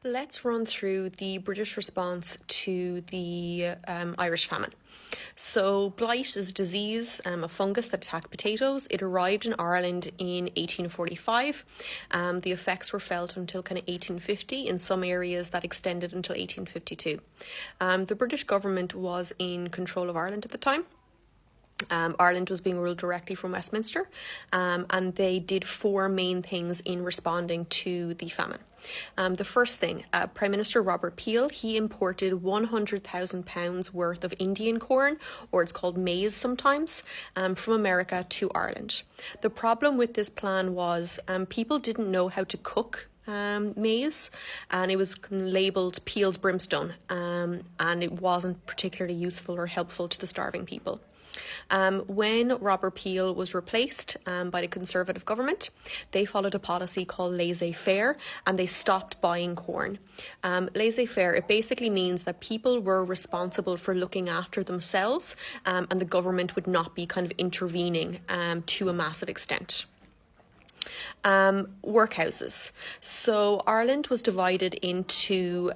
Let's run through the British response to the Irish famine. So blight is a disease, a fungus that attacked potatoes. It arrived in Ireland in 1845. The effects were felt until kind of 1850. In some areas that extended until 1852. The British government was in control of Ireland at the time. Ireland was being ruled directly from Westminster, and they did four main things in responding to the famine. The first thing, Prime Minister Robert Peel, he imported £100,000 worth of Indian corn, or it's called maize sometimes, from America to Ireland. The problem with this plan was people didn't know how to cook maize, and it was labelled Peel's brimstone, and it wasn't particularly useful or helpful to the starving people. When Robert Peel was replaced by the Conservative government, they followed a policy called laissez-faire, and they stopped buying corn. Laissez-faire, it basically means that people were responsible for looking after themselves, and the government would not be kind of intervening to a massive extent. Workhouses. So Ireland was divided into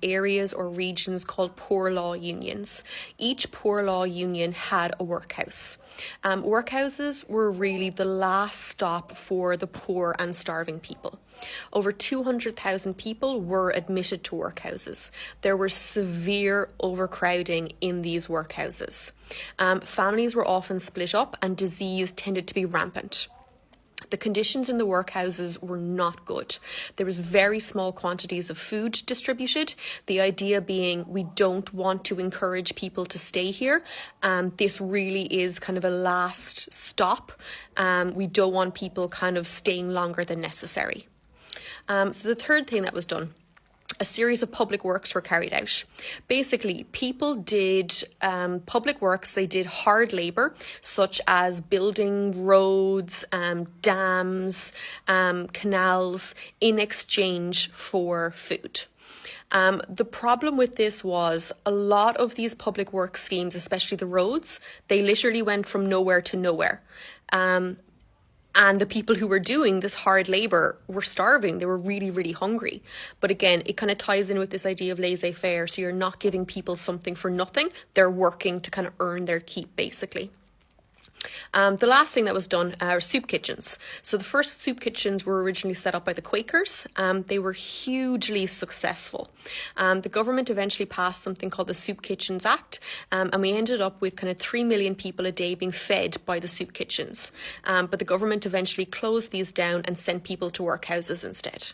areas or regions called poor law unions. Each poor law union had a workhouse. Workhouses were really the last stop for the poor and starving people. Over 200,000 people were admitted to workhouses. There was severe overcrowding in these workhouses. Families were often split up and disease tended to be rampant. The conditions in the workhouses were not good. There was very small quantities of food distributed. The idea being we don't want to encourage people to stay here. This really is kind of a last stop. We don't want people kind of staying longer than necessary. So the third thing that was done, a series of public works were carried out. Basically, people did public works, they did hard labour, such as building roads, dams, canals, in exchange for food. The problem with this was a lot of these public work schemes, especially the roads, they literally went from nowhere to nowhere. And the people who were doing this hard labour were starving. They were really, really hungry. But again, it kind of ties in with this idea of laissez-faire. So you're not giving people something for nothing. They're working to kind of earn their keep, basically. The last thing that was done are soup kitchens. So the first soup kitchens were originally set up by the Quakers. They were hugely successful. The government eventually passed something called the Soup Kitchens Act, and we ended up with kind of 3 million people a day being fed by the soup kitchens. But the government eventually closed these down and sent people to workhouses instead.